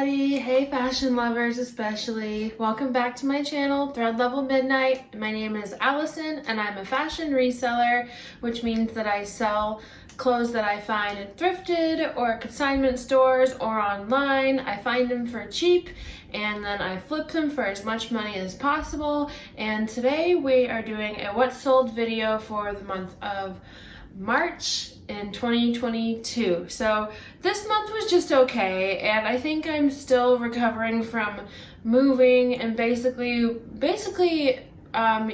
everybody. Hey fashion lovers especially. Welcome back to my channel, Thread Level Midnight. My name is Allison and I'm a fashion reseller, which means that I sell clothes that I find in thrifted or consignment stores or online. I find them for cheap and then I flip them for as much money as possible. And today we are doing a what sold video for the month of March in 2022. So this month was just okay, and I think I'm still recovering from moving and basically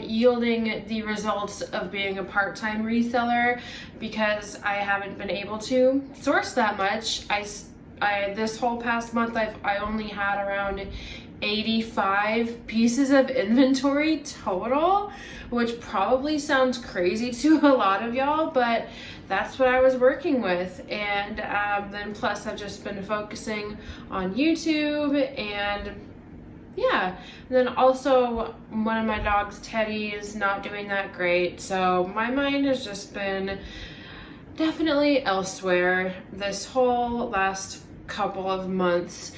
yielding the results of being a part-time reseller because I haven't been able to source that much. This whole past month I only had around 85 pieces of inventory total, which probably sounds crazy to a lot of y'all, but that's what I was working with. And then plus I've just been focusing on YouTube, and yeah. And then also one of my dogs, Teddy, is not doing that great, so my mind has just been definitely elsewhere this whole last couple of months.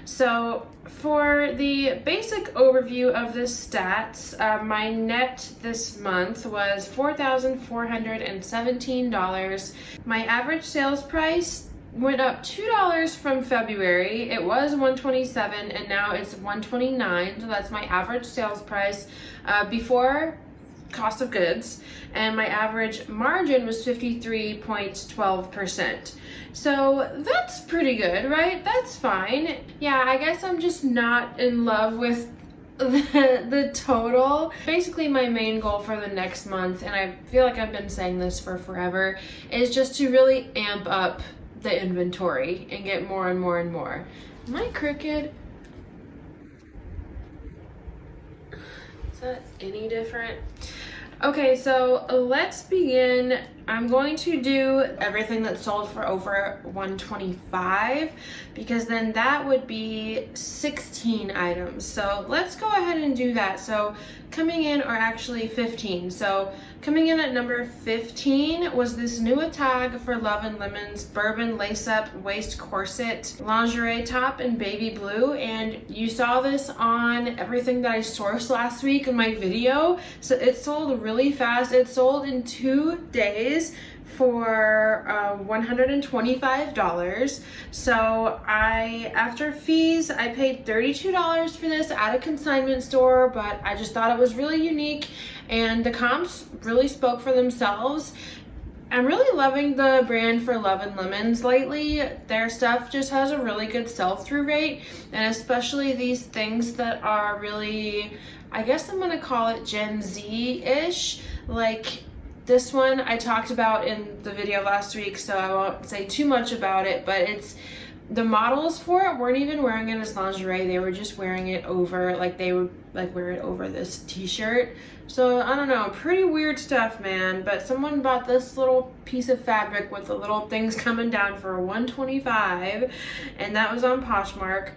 So for the basic overview of the stats, my net this month was $4,417. My average sales price went up $2 from February. It was $127 and now it's $129, so that's my average sales price before cost of goods, and my average margin was 53.12%. So that's pretty good, right? That's fine. Yeah, I guess I'm just not in love with the total. Basically, my main goal for the next month, and I feel like I've been saying this for forever, is just to really amp up the inventory and get more and more and more. Am I crooked? Is that any different? Okay, so let's begin. I'm going to do everything that's sold for over $125 because then that would be 16 items. So let's go ahead and do that. So coming in are actually 15. So coming in at number 15 was this new tag for Love and Lemon's bourbon lace-up waist corset lingerie top in baby blue, and you saw this on everything that I sourced last week in my video. So it sold really fast. It sold in 2 days for $125. So after fees, I paid $32 for this at a consignment store, but I just thought it was really unique and the comps really spoke for themselves. I'm really loving the brand for Love and Lemons lately. Their stuff just has a really good sell-through rate, and especially these things that are really, I guess I'm gonna call it Gen Z-ish. Like this one I talked about in the video last week, so I won't say too much about it, but the models for it weren't even wearing it as lingerie. They were just wearing it over, like they would like wear it over this t-shirt. So I don't know, pretty weird stuff, man. But someone bought this little piece of fabric with the little things coming down for $125, and that was on Poshmark.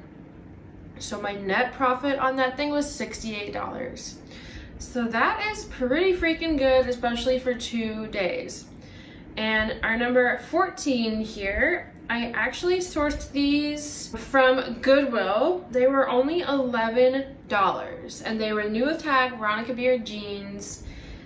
So my net profit on that thing was $68. So that is pretty freaking good, especially for 2 days. And our number 14 here, I actually sourced these from Goodwill. They were only $11, and they were new with tag Veronica beard jeans.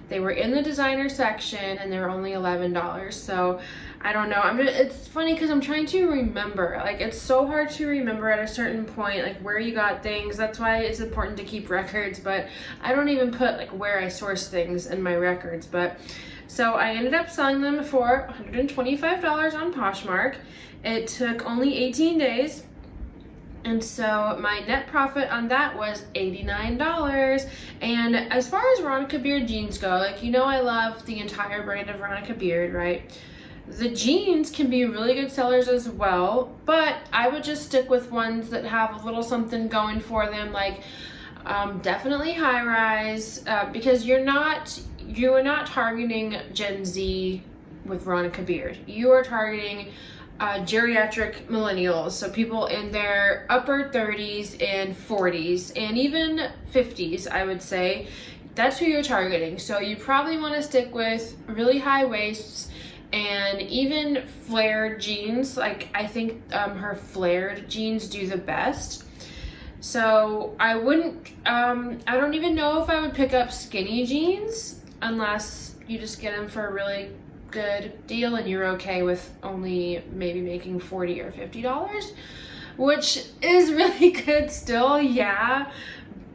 They were in the designer section and they were only $11. So I don't know. It's funny because I'm trying to remember. Like, it's so hard to remember at a certain point, like where you got things. That's why it's important to keep records. But I don't even put like where I source things in my records. But so I ended up selling them for $125 on Poshmark. It took only 18 days. And so my net profit on that was $89. And as far as Veronica beard jeans go, like, you know, I love the entire brand of Veronica beard, right? The jeans can be really good sellers as well, but I would just stick with ones that have a little something going for them, like definitely high rise, because you are not targeting Gen Z with Veronica beard. You are targeting geriatric millennials, so people in their upper 30s and 40s and even 50s, I would say. That's who you're targeting. So you probably want to stick with really high waists and even flared jeans. Like, I think her flared jeans do the best. So I wouldn't, I don't even know if I would pick up skinny jeans unless you just get them for a really good deal and you're okay with only maybe making $40 or $50, which is really good still, yeah.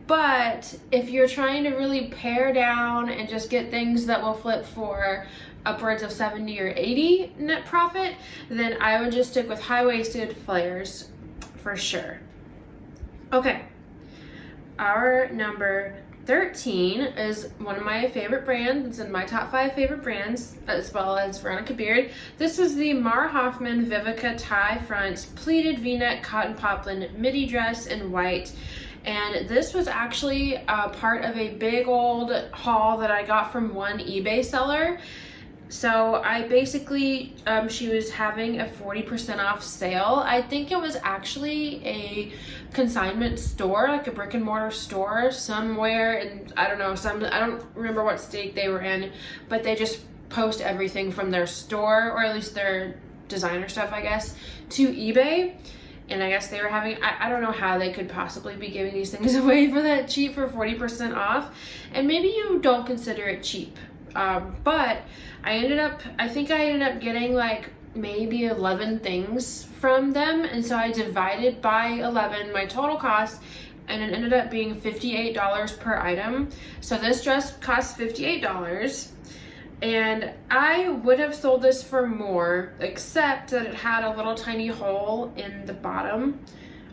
But if you're trying to really pare down and just get things that will flip for upwards of 70 or 80 net profit, then I would just stick with high-waisted flares for sure. Okay, our number 13 is one of my favorite brands. It's in my top 5 favorite brands, as well as Veronica Beard. This is the Mar Hoffman Vivica tie front pleated v-neck cotton poplin midi dress in white. And this was actually part of a big old haul that I got from one eBay seller. So I basically, she was having a 40% off sale. I think it was actually a consignment store, like a brick and mortar store somewhere, and I don't know, I don't remember what state they were in, but they just post everything from their store, or at least their designer stuff, I guess, to eBay. And I guess they were having, I don't know how they could possibly be giving these things away for that cheap, for 40% off. And maybe you don't consider it cheap. But I think I ended up getting like maybe 11 things from them. And so I divided by 11 my total cost, and it ended up being $58 per item. So this dress cost $58. And I would have sold this for more, except that it had a little tiny hole in the bottom,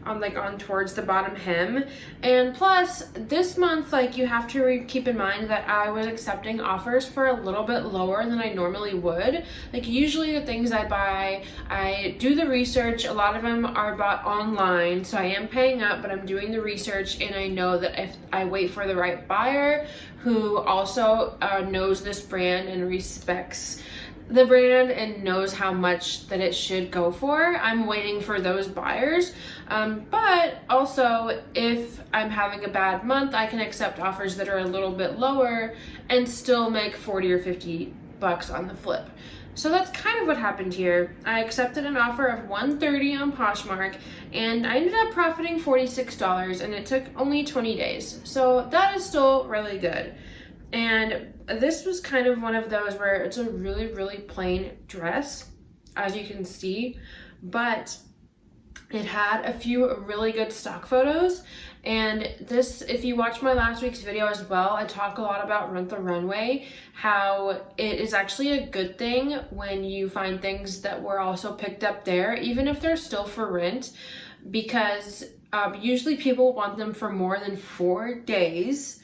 on towards the bottom hem. And plus, this month, like, you have to keep in mind that I was accepting offers for a little bit lower than I normally would. Like, usually the things I buy, I do the research. A lot of them are bought online, so I am paying up, but I'm doing the research, and I know that if I wait for the right buyer who also knows this brand and respects the brand and knows how much that it should go for, I'm waiting for those buyers. But also, if I'm having a bad month, I can accept offers that are a little bit lower and still make 40 or 50 bucks on the flip. So that's kind of what happened here. I accepted an offer of $130 on Poshmark, and I ended up profiting $46, and it took only 20 days. So that is still really good. And this was kind of one of those where it's a really, really plain dress, as you can see, but it had a few really good stock photos. And this, if you watch my last week's video as well, I talk a lot about Rent the Runway, how it is actually a good thing when you find things that were also picked up there, even if they're still for rent, because usually people want them for more than 4 days.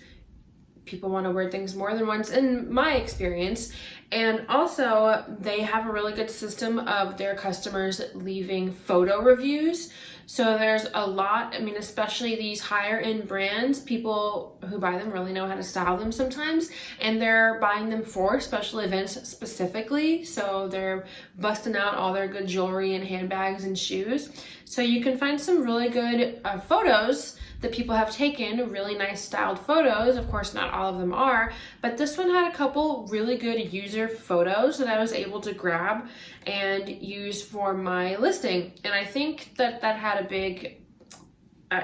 People want to wear things more than once, in my experience. And also, they have a really good system of their customers leaving photo reviews. So there's a lot, I mean, especially these higher end brands, people who buy them really know how to style them sometimes, and they're buying them for special events specifically. So they're busting out all their good jewelry and handbags and shoes. So you can find some really good photos that people have taken, really nice styled photos. Of course, not all of them are, but this one had a couple really good user photos that I was able to grab and use for my listing. And I think that that had a big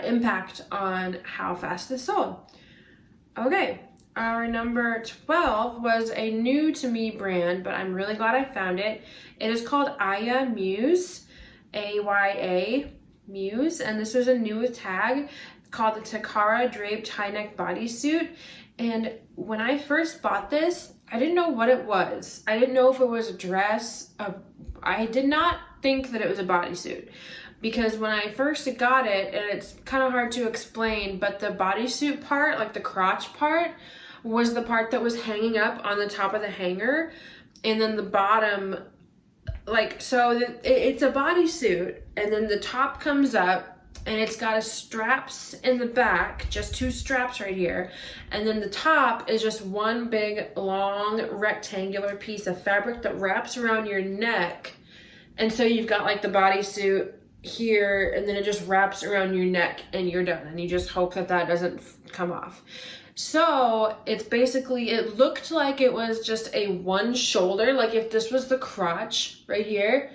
impact on how fast this sold. Okay, our number 12 was a new to me brand, but I'm really glad I found it. It is called Aya Muse, A-Y-A Muse, and this was a new tag called the Takara draped high neck bodysuit. And when I first bought this, I didn't know what it was. I didn't know if it was a dress. I did not think that it was a bodysuit, because when I first got it, and it's kind of hard to explain, but the bodysuit part, like the crotch part, was the part that was hanging up on the top of the hanger, and then the bottom, like, so it's a bodysuit, and then the top comes up, and it's got a straps in the back, just 2 straps right here. And then the top is just one big long rectangular piece of fabric that wraps around your neck. And so you've got like the bodysuit here, and then it just wraps around your neck and you're done, and you just hope that that doesn't come off. So it's basically, it looked like it was just a one shoulder, like if this was the crotch right here,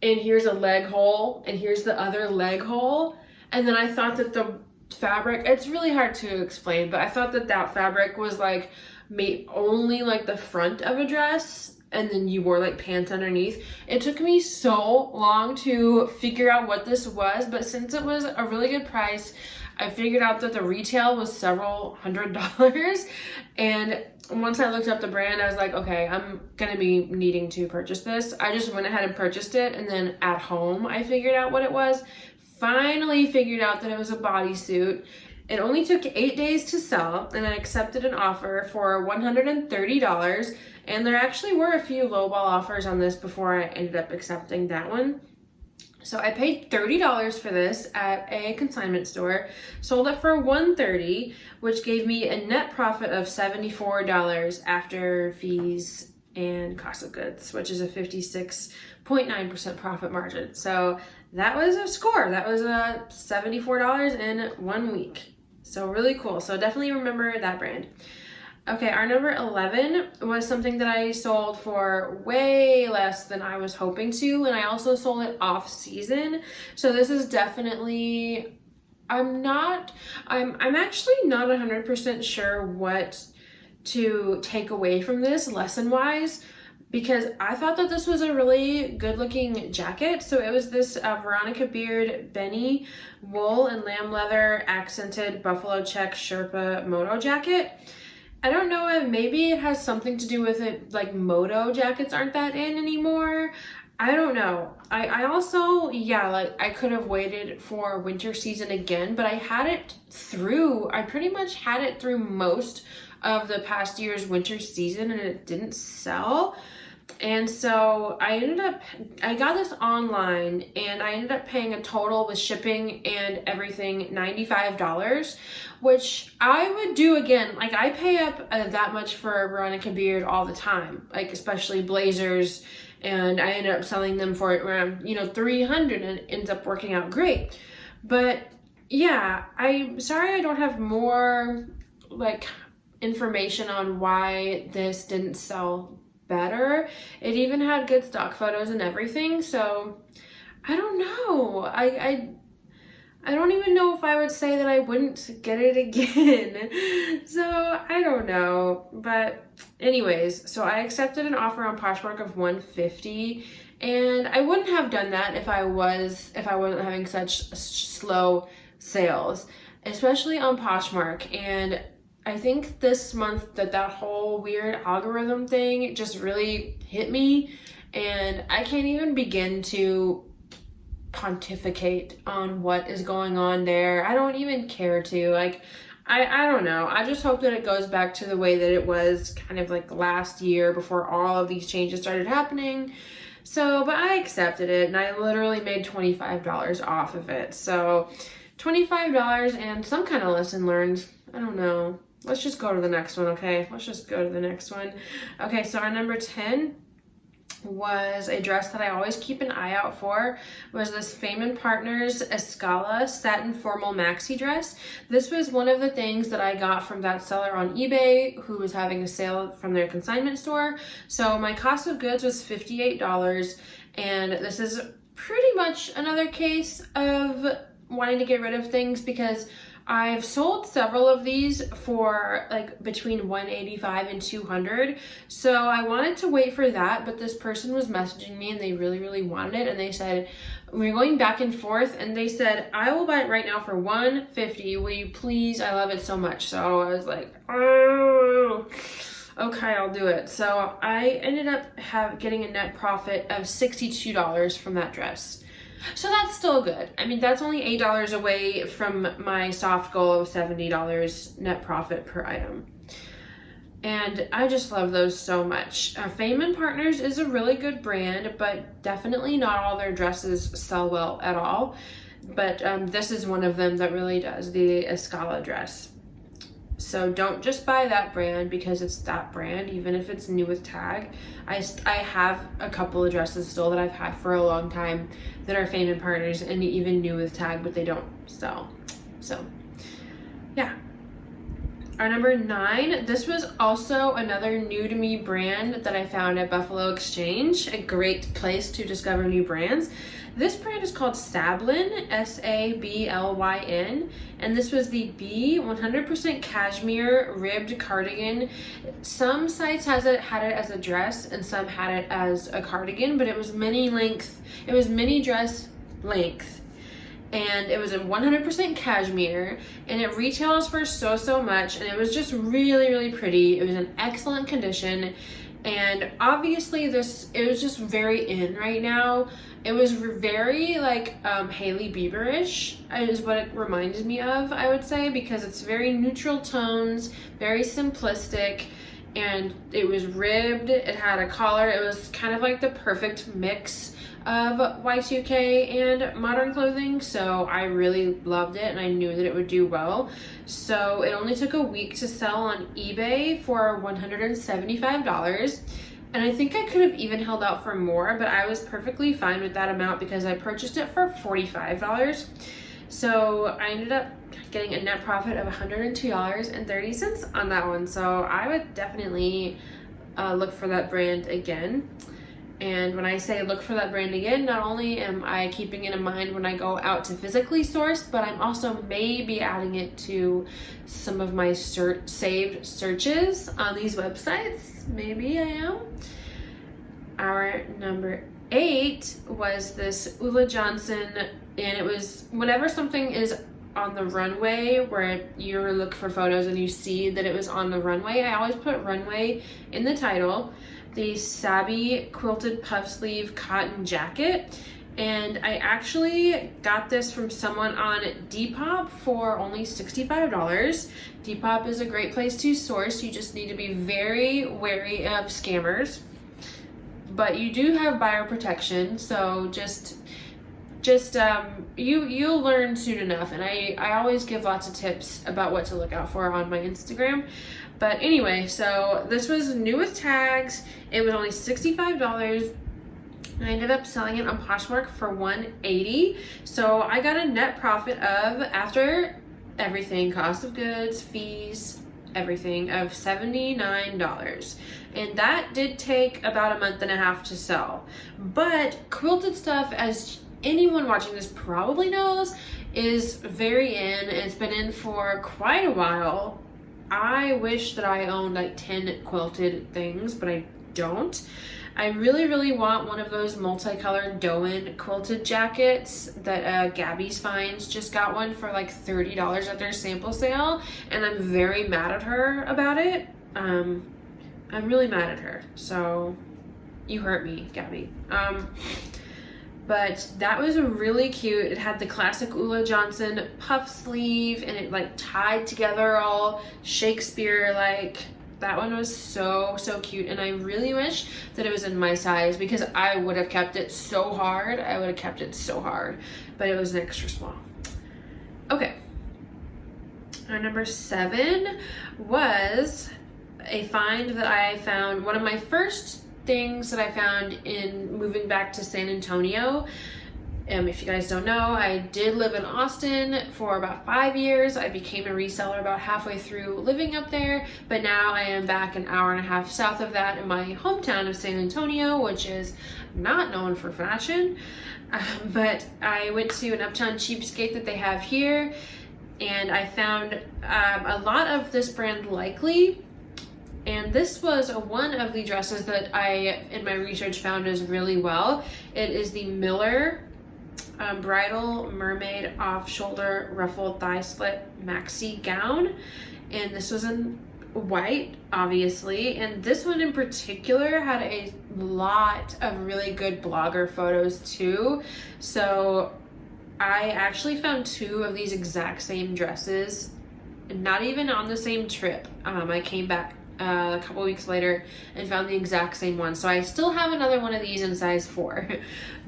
and here's a leg hole, and here's the other leg hole. And then I thought that the fabric, it's really hard to explain, but I thought that that fabric was like made only like the front of a dress, and then you wore like pants underneath. It took me so long to figure out what this was, but since it was a really good price, I figured out that the retail was several $100s. And once I looked up the brand, I was like, okay, I'm gonna be needing to purchase this. I just went ahead and purchased it, and then at home I figured out what it was. Finally figured out that it was a bodysuit. It only took 8 days to sell, and I accepted an offer for $130. And there actually were a few lowball offers on this before I ended up accepting that one. So I paid $30 for this at a consignment store, sold it for $130, which gave me a net profit of $74 after fees and cost of goods, which is a 56.9% profit margin. So that was a score. That was a $74 in 1 week. So really cool. So definitely remember that brand. Okay, our number 11 was something that I sold for way less than I was hoping to, and I also sold it off season. So this is definitely, I'm actually not 100% sure what to take away from this lesson wise, because I thought that this was a really good looking jacket. So it was this Veronica Beard Benny wool and lamb leather accented buffalo check Sherpa moto jacket. I don't know if maybe it has something to do with it, like moto jackets aren't that in anymore. I don't know. I also, yeah, like I could have waited for winter season again, but I pretty much had it through most of the past year's winter season, and it didn't sell. And so I got this online, and I ended up paying a total with shipping and everything $95, which I would do again. Like I pay up that much for Veronica Beard all the time, like especially blazers, and I ended up selling them for around, $300, and it ends up working out great. But yeah, I'm sorry I don't have more like information on why this didn't sell better. It even had good stock photos and everything, so I don't know. I don't even know if I would say that I wouldn't get it again. So I don't know. But anyways, so I accepted an offer on Poshmark of $150, and I wouldn't have done that if I wasn't having such slow sales, especially on Poshmark. And I think this month that whole weird algorithm thing just really hit me, and I can't even begin to pontificate on what is going on there. I don't even care to. Like, I don't know. I just hope that it goes back to the way that it was kind of like last year before all of these changes started happening. So, but I accepted it, and I literally made $25 off of it. So $25 and some kind of lesson learned. I don't know. Let's just go to the next one, okay? Let's just go to the next one. Okay, so our number 10 was a dress that I always keep an eye out for. It was this Fame & Partners Escala satin formal maxi dress. This was one of the things that I got from that seller on eBay who was having a sale from their consignment store. So my cost of goods was $58, and this is pretty much another case of wanting to get rid of things, because I've sold several of these for like between $185 and $200. So I wanted to wait for that, but this person was messaging me and they really, really wanted it. And they said, we're going back and forth, and they said, I will buy it right now for $150. Will you please? I love it so much. So I was like, oh, okay, I'll do it. So I ended up getting a net profit of $62 from that dress. So that's still good. I mean, that's only $8 away from my soft goal of $70 net profit per item. And I just love those so much. Fame & Partners is a really good brand, but definitely not all their dresses sell well at all. But this is one of them that really does, the Escala dress. So don't just buy that brand because it's that brand, even if it's new with tag. I have a couple of dresses still that I've had for a long time that are Fame and Partners and even new with tag, but they don't sell. So yeah. Our number 9, this was also another new to me brand that I found at Buffalo Exchange, a great place to discover new brands. This brand is called Sablyn, S-A-B-L-Y-N, and this was the B 100% cashmere ribbed cardigan. Some sites had it as a dress and some had it as a cardigan, but it was mini dress length. And it was a 100% cashmere, and it retails for so much, and it was just really pretty. It was in excellent condition, and obviously it was just very in right now. It was very like Hailey Bieber-ish is what it reminded me of, I would say, because it's very neutral tones, very simplistic, and it was ribbed. It had a collar. It was kind of like the perfect mix of Y2K and modern clothing, so I really loved it and I knew that it would do well. So it only took a week to sell on eBay for $175, and I think I could have even held out for more, but I was perfectly fine with that amount because I purchased it for $45. So I ended up getting a net profit of $102.30 on that one. So I would definitely look for that brand again. And when I say look for that brand again, not only am I keeping it in mind when I go out to physically source, but I'm also maybe adding it to some of my saved searches on these websites. Maybe I am. Our number 8 was this Ulla Johnson, and it was whenever something is on the runway where you look for photos and you see that it was on the runway, I always put runway in the title. The Sabi quilted puff sleeve cotton jacket, and I actually got this from someone on Depop for only $65. Depop is a great place to source. You just need to be very wary of scammers, but you do have buyer protection, so you'll learn soon enough. And I always give lots of tips about what to look out for on my Instagram. But anyway, so this was new with tags. It was only $65. I ended up selling it on Poshmark for $180. So I got a net profit of, after everything, cost of goods, fees, everything, of $79. And that did take about a month and a half to sell. But quilted stuff, as anyone watching this probably knows, is very in. It's been in for quite a while. I wish that I owned like 10 quilted things, but I don't. I really want one of those multicolored Doan quilted jackets that Gabby's Finds just got one for like $30 at their sample sale, and I'm very mad at her about it. I'm really mad at her, so you hurt me, Gabby. But that was really cute. It had the classic Ulla Johnson puff sleeve, and it like tied together all Shakespeare-like. That one was so cute, and I really wish that it was in my size because I would have kept it so hard. But it was an extra small. Okay. Our number 7 was a find that I found, one of my first things that I found in moving back to San Antonio. If you guys don't know, I did live in Austin for about 5 years. I became a reseller about halfway through living up there, but now I am back an hour and a half south of that in my hometown of San Antonio, which is not known for fashion. But I went to an Uptown Cheapskate that they have here, and I found a lot of this brand Likely. And this was one of the dresses that I, in my research, found as really well. It is the Miller Bridal Mermaid Off-Shoulder Ruffled Thigh Slit Maxi Gown. And this was in white, obviously. And this one in particular had a lot of really good blogger photos too. So I actually found 2 of these exact same dresses, not even on the same trip. I came back a couple weeks later and found the exact same one. So I still have another one of these in size 4,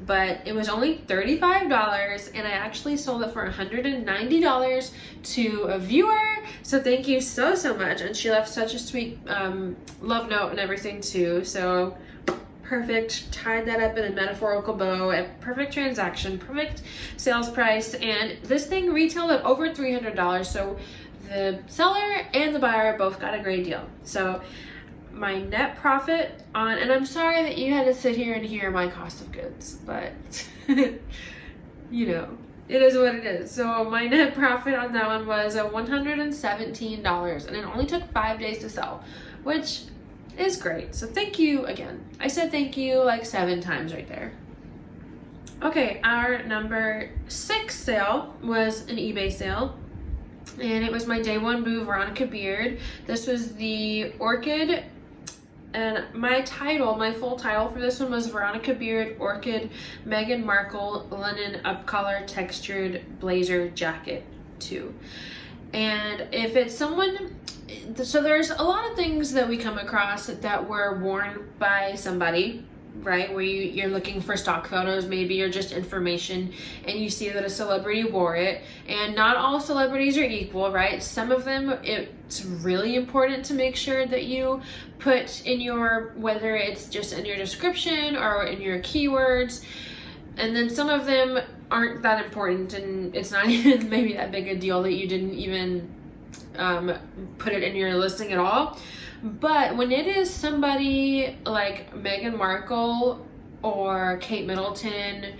but it was only $35 and I actually sold it for $190 to a viewer. So thank you so much. And she left such a sweet love note and everything too. So perfect, tied that up in a metaphorical bow, a perfect transaction, perfect sales price. And this thing retailed at over $300. So the seller and the buyer both got a great deal. So my net profit on, and I'm sorry that you had to sit here and hear my cost of goods, but you know, it is what it is. So my net profit on that one was $117, and it only took 5 days to sell, which is great. So thank you again. I said thank you like 7 times right there. Okay, our number 6 sale was an eBay sale. And it was my day 1 boo, Veronica Beard. This was the Orchid, and my full title for this one was Veronica Beard Orchid Meghan Markle Linen Up-Color Textured Blazer Jacket 2. And if it's someone, so there's a lot of things that we come across that were worn by somebody, right, where you're looking for stock photos maybe, or just information, and you see that a celebrity wore it. And not all celebrities are equal, right? Some of them, it's really important to make sure that you put in your, whether it's just in your description or in your keywords, and then some of them aren't that important, and it's not even maybe that big a deal that you didn't even put it in your listing at all. But when it is somebody like Meghan Markle or Kate Middleton,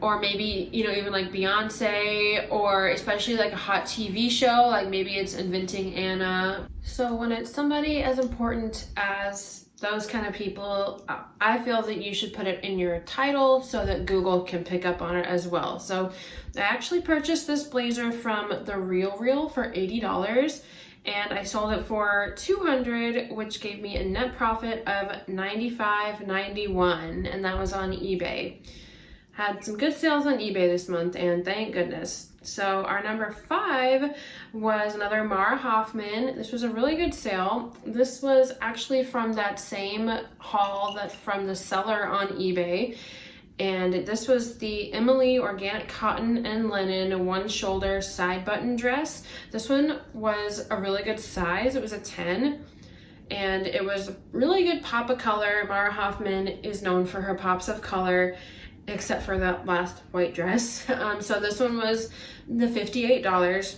or maybe, you know, even like Beyonce, or especially like a hot TV show, like maybe it's Inventing Anna. So when it's somebody as important as those kind of people, I feel that you should put it in your title so that Google can pick up on it as well. So I actually purchased this blazer from The RealReal for $80. And I sold it for $200, which gave me a net profit of $95.91, and that was on eBay. Had some good sales on eBay this month, and thank goodness. So our number 5 was another Mara Hoffman. This was a really good sale. This was actually from that same haul that from the seller on eBay. And this was the Emily Organic Cotton and Linen 1-shoulder side button dress. This one was a really good size. It was a 10. And it was really good pop of color. Mara Hoffman is known for her pops of color, except for that last white dress. So this one was the $58.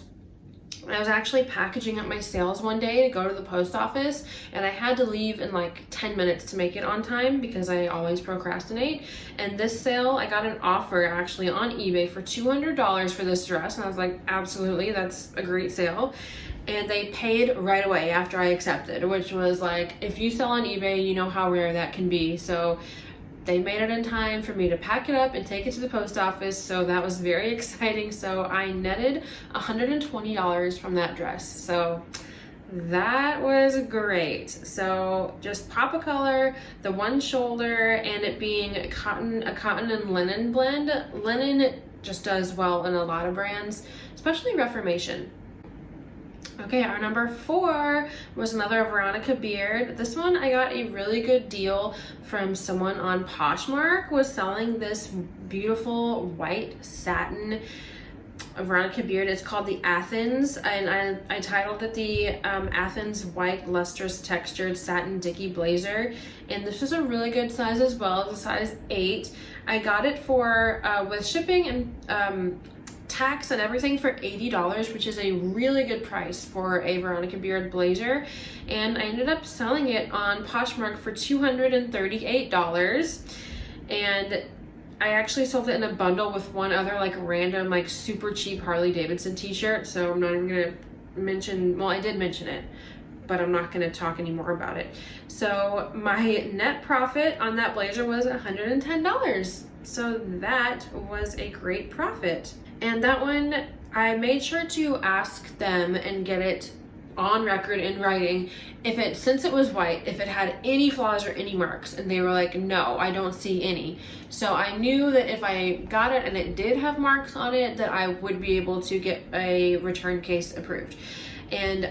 I was actually packaging up my sales one day to go to the post office, and I had to leave in like 10 minutes to make it on time because I always procrastinate. And this sale, I got an offer actually on eBay for $200 for this dress, and I was like, absolutely, that's a great sale. And they paid right away after I accepted, which was like, if you sell on eBay, you know how rare that can be. So they made it in time for me to pack it up and take it to the post office, so that was very exciting. So I netted $120 from that dress, so that was great. So just pop of color, the 1-shoulder, and it being a cotton and linen blend. Linen just does well in a lot of brands, especially Reformation. Okay, our number 4 was another Veronica Beard. This one I got a really good deal from someone on Poshmark. Was selling this beautiful white satin Veronica Beard. It's called the Athens, and I titled it the Athens White Lustrous Textured Satin Dicky Blazer. And this was a really good size as well. It was a size 8. I got it for with shipping and tax and everything for $80, which is a really good price for a Veronica Beard blazer. And I ended up selling it on Poshmark for $238. And I actually sold it in a bundle with one other like random like super cheap Harley Davidson t-shirt. So I'm not even gonna mention, well, I did mention it, but I'm not gonna talk anymore about it. So my net profit on that blazer was $110. So that was a great profit. And that one, I made sure to ask them and get it on record in writing since it was white, if it had any flaws or any marks, and they were like, no, I don't see any. So I knew that if I got it and it did have marks on it, that I would be able to get a return case approved. And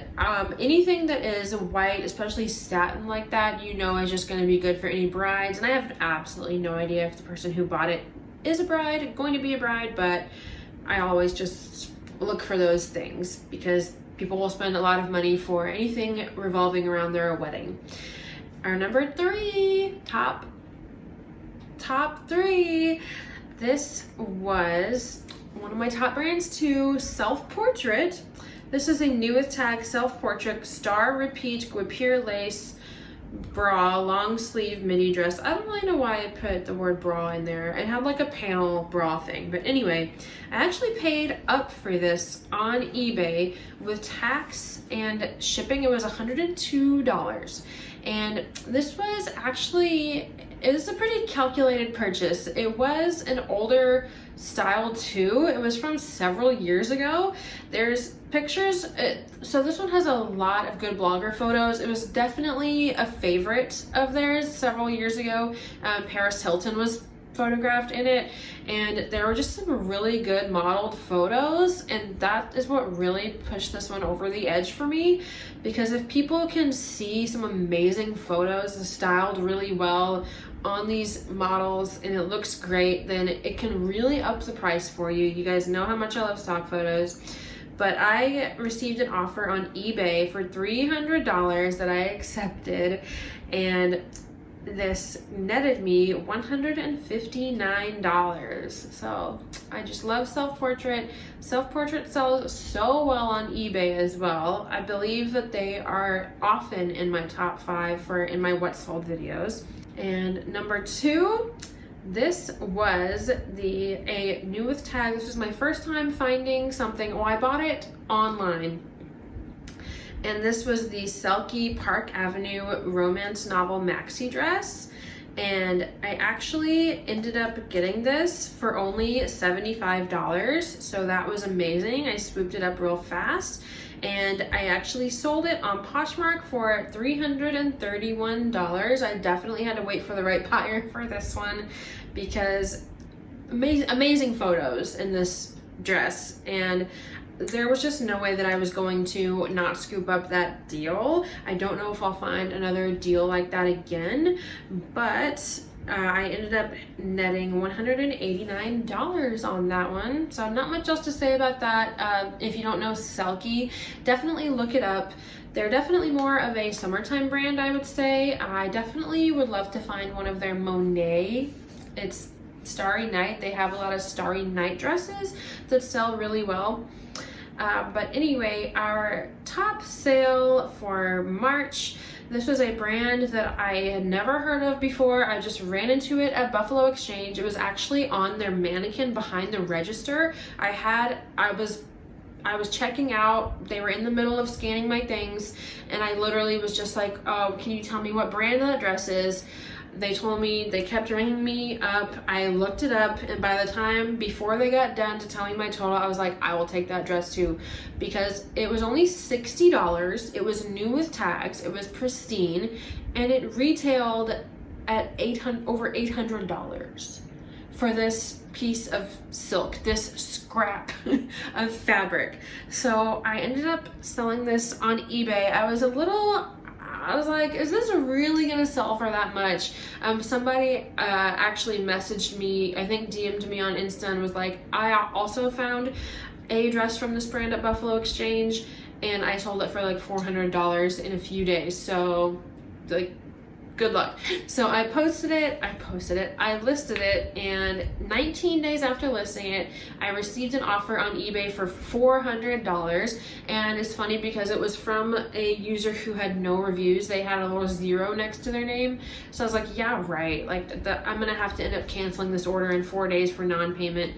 anything that is white, especially satin like that, you know, is just going to be good for any brides. And I have absolutely no idea if the person who bought it is a bride, going to be a bride, but I always just look for those things because people will spend a lot of money for anything revolving around their wedding. Our number 3, top 3. This was one of my top brands too, Self Portrait. This is a new with tag Self Portrait Star Repeat Guipure Lace bra, long sleeve midi dress. I don't really know why I put the word bra in there. It had like a panel bra thing, but anyway, I actually paid up for this on eBay with tax and shipping. It was $102, and this was actually, it was a pretty calculated purchase. It was an older style too. It was from several years ago. There's pictures, so this one has a lot of good blogger photos. It was definitely a favorite of theirs several years ago. Paris Hilton was photographed in it, and there were just some really good modeled photos, and that is what really pushed this one over the edge for me, because if people can see some amazing photos styled really well on these models and it looks great, then it can really up the price for you. You guys know how much I love stock photos. But I received an offer on eBay for $300 that I accepted, and this netted me $159. So I just love Self Portrait. Self Portrait sells so well on eBay as well. I believe that they are often in my top 5 in my what's sold videos. And number 2, this was a new with tag. This was my first time finding something. Well, I bought it online. And this was the Selkie Park Avenue romance novel maxi dress. And I actually ended up getting this for only $75. So that was amazing. I swooped it up real fast. And I actually sold it on Poshmark for $331. I definitely had to wait for the right buyer for this one because amazing photos in this dress, and there was just no way that I was going to not scoop up that deal. I don't know if I'll find another deal like that again, but I ended up netting $189 on that one. So not much else to say about that. If you don't know Selkie, definitely look it up. They're definitely more of a summertime brand, I would say. I definitely would love to find one of their Monet. It's Starry Night. They have a lot of Starry Night dresses that sell really well. But anyway, our top sale for March, this was a brand that I had never heard of before. I just ran into it at Buffalo Exchange. It was actually on their mannequin behind the register. I was checking out. They were in the middle of scanning my things, and I literally was just like, oh, can you tell me what brand that dress is? They told me, they kept ringing me up. I looked it up, and by the time before they got done to tell me my total, I was like, I will take that dress too, because it was only $60. It was new with tags. It was pristine, and it retailed at over $800 for this piece of silk, this scrap of fabric. So I ended up selling this on eBay. I was like, is this really gonna sell for that much? Somebody actually messaged me, I think DM'd me on Insta, and was like, I also found a dress from this brand at Buffalo Exchange, and I sold it for like $400 in a few days. So like, good luck. So I listed it, and 19 days after listing it, I received an offer on eBay for $400. And it's funny because it was from a user who had no reviews. They had a little 0 next to their name. So I was like, yeah, right. Like I'm gonna have to end up canceling this order in 4 days for non-payment.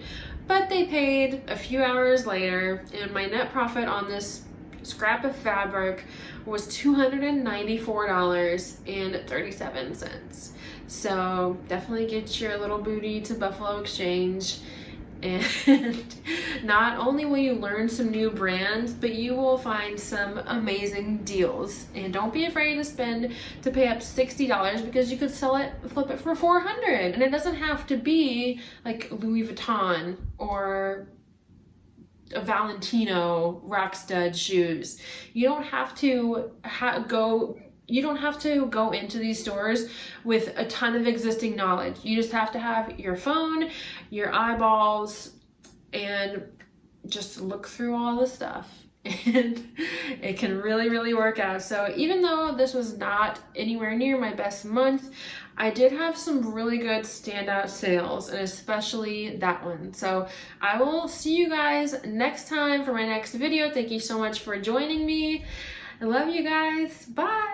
But they paid a few hours later, and my net profit on this scrap of fabric was $294.37. So definitely get your little booty to Buffalo Exchange And not only will you learn some new brands, but you will find some amazing deals. And don't be afraid to pay up $60 because you could flip it for $400. And it doesn't have to be like Louis Vuitton or a Valentino rock stud shoes. You don't have to go into these stores with a ton of existing knowledge. You just have to have your phone, your eyeballs, and just look through all the stuff. And it can really, really work out. So even though this was not anywhere near my best month, I did have some really good standout sales, and especially that one. So I will see you guys next time for my next video. Thank you so much for joining me. I love you guys. Bye.